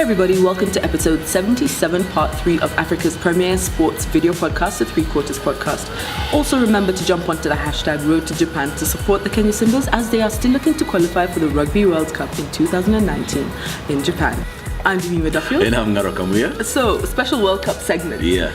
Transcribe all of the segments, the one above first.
everybody, welcome to episode 77, part 3 of Africa's premier sports video podcast, the Three Quarters podcast. Also remember to jump onto the hashtag Road to Japan to support the Kenya Symbols as they are still looking to qualify for the Rugby World Cup in 2019 in Japan. I'm Jimmy Duffield. And I'm Ngaro Kamuya. So, special World Cup segment. Yeah.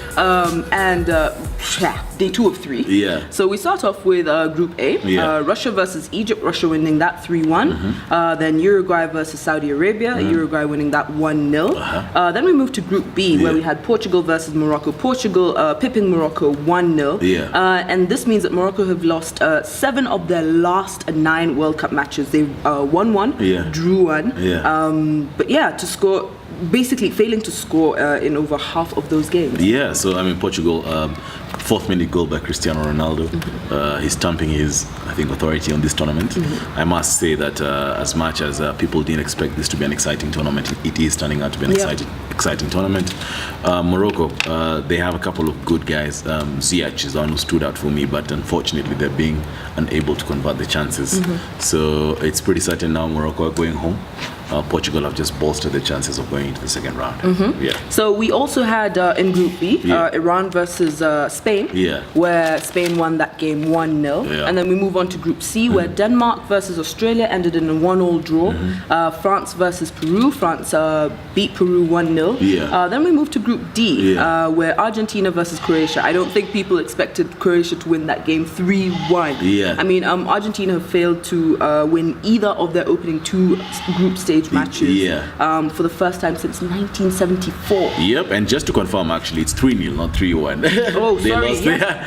Day 2 of 3. Yeah. So we start off with Group A. Yeah. Russia versus Egypt. Russia winning that 3-1. Then Uruguay versus Saudi Arabia. Uruguay winning that 1-0. Then we moved to Group B, where we had Portugal versus Morocco. Portugal pipping Morocco 1-0. Yeah. And this means that Morocco have lost 7 of their last 9 World Cup matches. They won 1, drew 1. But to score, basically failing to score in over half of those games. Yeah, so I mean, Portugal, 4th minute goal by Cristiano Ronaldo. He's stamping his, I think, authority on this tournament. I must say that as much as people didn't expect this to be an exciting tournament, it is turning out to be an exciting tournament. Morocco, they have a couple of good guys. Ziyech is the one who stood out for me, but unfortunately they're being unable to convert the chances. So it's pretty certain now Morocco are going home. Portugal have just bolstered the chances of going into the second round. So we also had in Group B, Iran versus Spain, where Spain won that game 1-0. And then we move on to Group C, where Denmark versus Australia ended in a 1-1 draw. France versus Peru. France beat Peru 1-0. Then we move to Group D, where Argentina versus Croatia. I don't think people expected Croatia to win that game 3-1. I mean, Argentina have failed to win either of their opening 2 group stage matches for the first time since 1974. And just to confirm, actually, it's 3-0, not 3-1. Oh, sorry.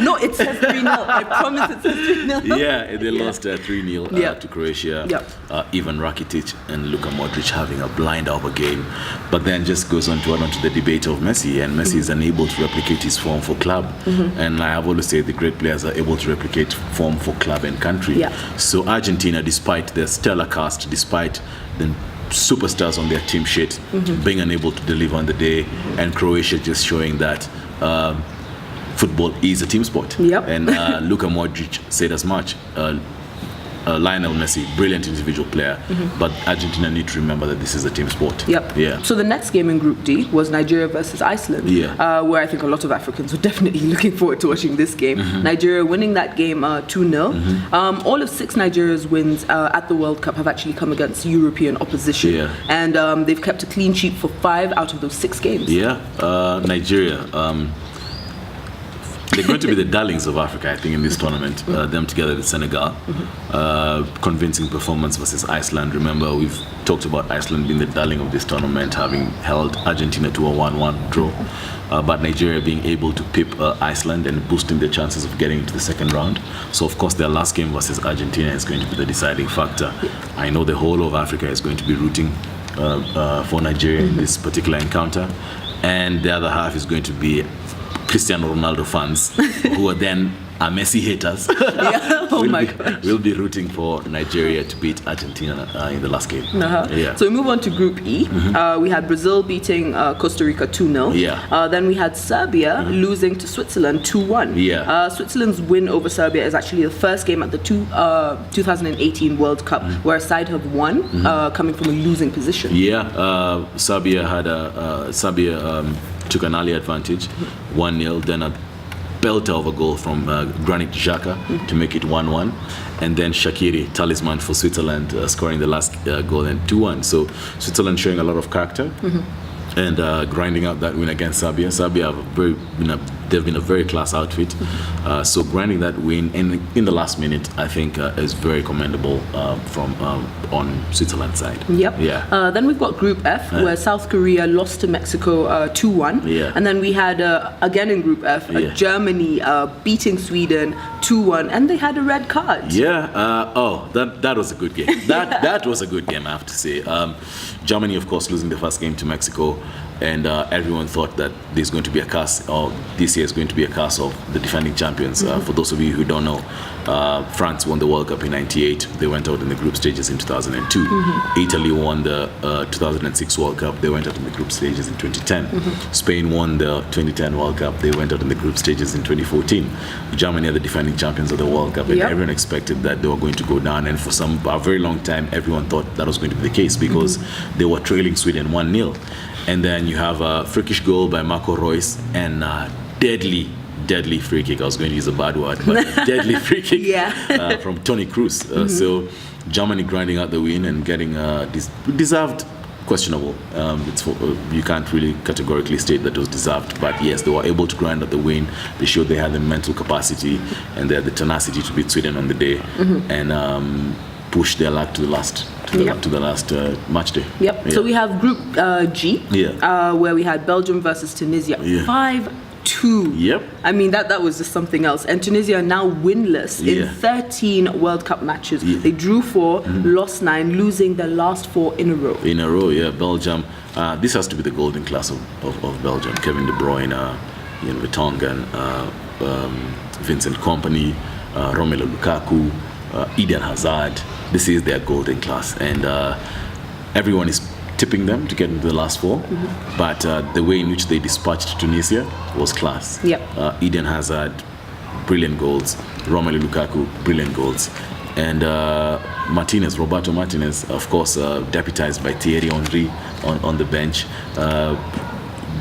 No, it says 3-0. I promise it says 3-0. They lost 3-0 to Croatia. Ivan Rakitic and Luka Modric having a blind of a game. But then just goes on to add on to the debate of Messi, and Messi is unable to replicate his form for club. And I have always said the great players are able to replicate form for club and country. So Argentina, despite their stellar cast, despite the superstars on their team sheet being unable to deliver on the day, and Croatia just showing that football is a team sport. And Luka Modric said as much. Lionel Messi, brilliant individual player, but Argentina need to remember that this is a team sport. So the next game in Group D was Nigeria versus Iceland, where I think a lot of Africans were definitely looking forward to watching this game. Nigeria winning that game 2-0. All of 6 Nigeria's wins at the World Cup have actually come against European opposition, and they've kept a clean sheet for 5 out of those 6 games. Nigeria. They're going to be the darlings of Africa, I think, in this tournament. Them together with Senegal. Convincing performance versus Iceland. Remember, we've talked about Iceland being the darling of this tournament, having held Argentina to a 1-1 draw. But Nigeria being able to pip Iceland and boosting their chances of getting into the second round. So, of course, their last game versus Argentina is going to be the deciding factor. I know the whole of Africa is going to be rooting for Nigeria in this particular encounter. And the other half is going to be Cristiano Ronaldo fans who are then Messi haters. We'll be rooting for Nigeria to beat Argentina in the last game. So we move on to Group E. We had Brazil beating Costa Rica 2-0. Then we had Serbia losing to Switzerland 2-1. Switzerland's win over Serbia is actually the first game at the 2018 World Cup where a side have won, coming from a losing position. Serbia had took an early advantage, 1-0, then a belter of a goal from Granit Xhaka to make it 1-1, and then Shaqiri, talisman for Switzerland, scoring the last goal, and 2-1. So Switzerland showing a lot of character and grinding out that win against Serbia. Serbia have they've been a very class outfit. So grinding that win in the last minute, I think, is very commendable from on Switzerland's side. Then we've got Group F, where South Korea lost to Mexico 2-1. And then we had, again in Group F, Germany beating Sweden 2-1, and they had a red card. That was a good game. That was a good game, I have to say. Germany, of course, losing the first game to Mexico, and everyone thought that there's going to be a curse, or this year is going to be a curse of the defending champions. For those of you who don't know, France won the World Cup in '98. They went out in the group stages in 2002. Italy won the 2006 World Cup. They went out in the group stages in 2010. Spain won the 2010 World Cup. They went out in the group stages in 2014. Germany are the defending champions of the World Cup, and everyone expected that they were going to go down. And for a very long time, everyone thought that was going to be the case because they were trailing Sweden 1-0. And then you have a freakish goal by Marco Reus and deadly free kick. I was going to use a bad word, but deadly free kick from Toni Kroos. So Germany grinding out the win and getting deserved. Questionable. You can't really categorically state that it was deserved, but yes, they were able to grind out the win. They showed they had the mental capacity and they had the tenacity to beat Sweden on the day and push their luck to the last match day. Yep. So we have Group G, where we had Belgium versus Tunisia. 5-2. Yep. I mean, that was just something else. And Tunisia are now winless in 13 World Cup matches. They drew 4, lost 9, losing their last 4 in a row. Belgium. This has to be the golden class of Belgium. Kevin De Bruyne, Ian Vertonghen, Vincent Kompany, Romelu Lukaku, Eden Hazard. This is their golden class. And everyone is tipping them to get into the last 4, but the way in which they dispatched Tunisia was class. Eden Hazard, brilliant goals. Romelu Lukaku, brilliant goals. And Roberto Martinez, of course, deputized by Thierry Henry on the bench,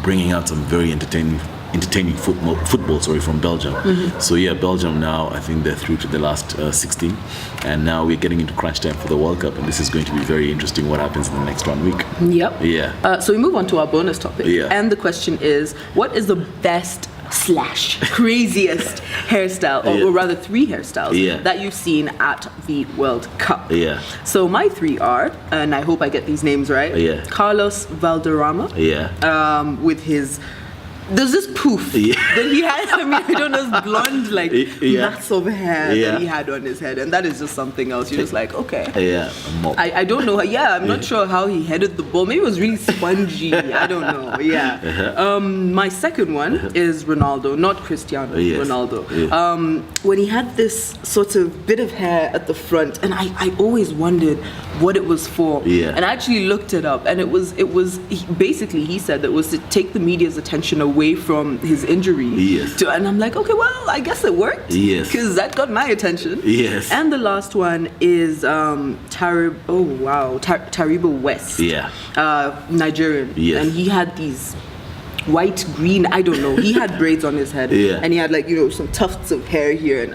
bringing out some very entertaining football from Belgium. So Belgium now, I think they're through to the last 16, and now we're getting into crunch time for the World Cup, and this is going to be very interesting what happens in the next 1 week. So we move on to our bonus topic, and the question is, what is the best / craziest hairstyle, or rather 3 hairstyles that you've seen at the World Cup? So my 3 are, and I hope I get these names right, Carlos Valderrama, with his there's this poof that he had. I mean, I don't know, this blonde, mass of hair that he had on his head, and that is just something else. You're just like, okay. I don't know. I'm not sure how he headed the ball. Maybe it was really spongy. I don't know. My second one is Ronaldo, not Cristiano. Ronaldo. When he had this sort of bit of hair at the front, and I always wondered what it was for. And I actually looked it up, and it was basically, he said that it was to take the media's attention away from his injury. And I'm like, okay, well, I guess it worked. Because that got my attention. And the last one is Taribo West. Nigerian. And he had these white, green, I don't know. He had braids on his head, and he had some tufts of hair here, and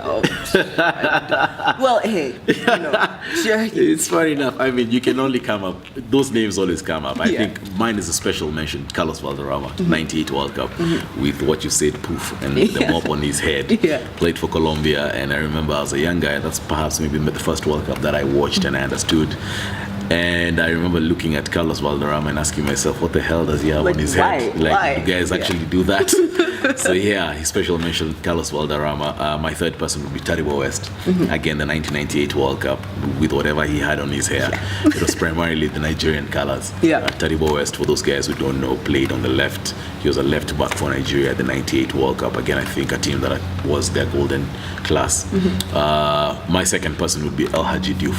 well, hey, it's funny enough. I mean, you can only come up. Those names always come up. I think mine is a special mention. Carlos Valderrama, 98 World Cup, with what you said, poof, and the mop on his head. Played for Colombia, and I remember I was a young guy. That's perhaps maybe the first World Cup that I watched and I understood. And I remember looking at Carlos Valderrama and asking myself, what the hell does he have on his head? Why? You guys actually do that? So his special mention, Carlos Valderrama. My third person would be Taribo West. Again, the 1998 World Cup, with whatever he had on his hair. It was primarily the Nigerian colors. Taribo West, for those guys who don't know, played on the left. He was a left back for Nigeria at the 98 World Cup. Again, I think a team that was their golden class. My second person would be El Hadji Diouf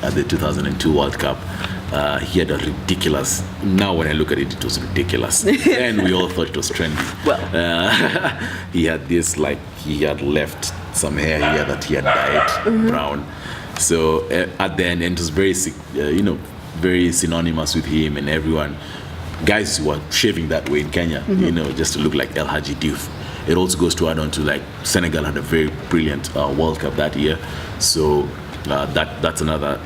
at the 2002 World Cup. He had a ridiculous, now when I look at it, it was ridiculous. And we all thought it was trendy. He had this, he had left some hair here that he had dyed brown. So at the end, and it was very, very synonymous with him and everyone. Guys who were shaving that way in Kenya, just to look like El Hadji Diouf. It also goes to add on to Senegal had a very brilliant World Cup that year. So that's another.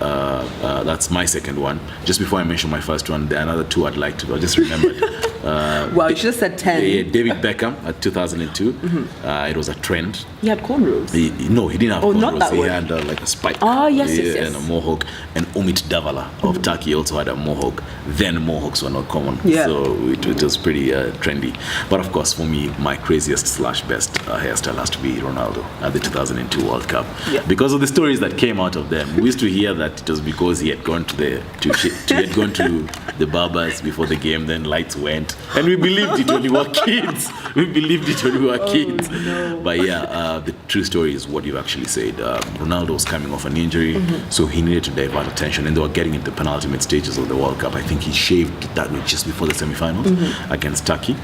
That's my second one. Just before I mention my first one, there are another 2 I'd like to. I just remembered. You should have said 10. David Beckham at 2002. It was a trend. He had cornrows. No, he didn't have cornrows. Not that he one. had a spike. Yes. And a mohawk. And Omid Davala of Turkey also had a mohawk. Then mohawks were not common. So it was pretty trendy. But of course, for me, my craziest / best hairstyle has to be Ronaldo at the 2002 World Cup. Because of the stories that came out of them. We used to hear that it was because he had gone to the barbers before the game, then lights went. And we believed it when we were kids. No. But the true story is what you actually said. Ronaldo was coming off an injury, so he needed to divert attention, and they were getting into the penultimate stages of the World Cup. I think he shaved that way just before the semi-finals against Turkey.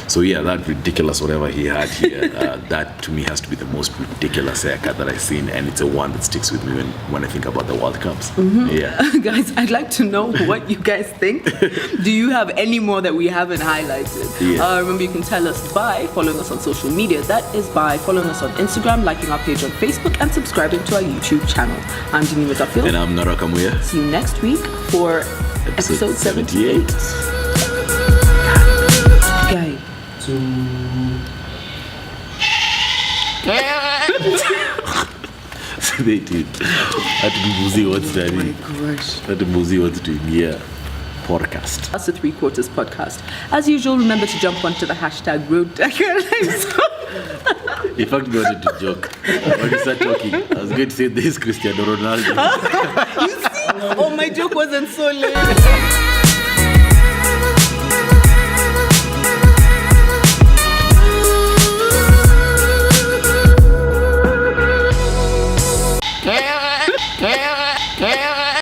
So yeah, that ridiculous whatever he had here, that to me has to be the most ridiculous haircut that I've seen, and it's a one that sticks with me when I think about the World Cups. Yeah. Guys, I'd like to know what you guys think. Do you have any more that we haven't highlighted? Yeah. Remember, you can tell us by following us on social media. That is by following us on Instagram, liking our page on Facebook, and subscribing to our YouTube channel. I'm Janine Duffield. And I'm Nora Kamuya. See you next week for episode 78. Guy. They did. Attribution what's that? Oh my gosh. Attribution what's doing? Yeah. Podcast. That's the 3/4 podcast. As usual, remember to jump onto the hashtag #RoadDecker. In fact, we wanted to joke. When you start talking, I was going to say this Cristiano Ronaldo. You see? Oh, my joke wasn't so lame.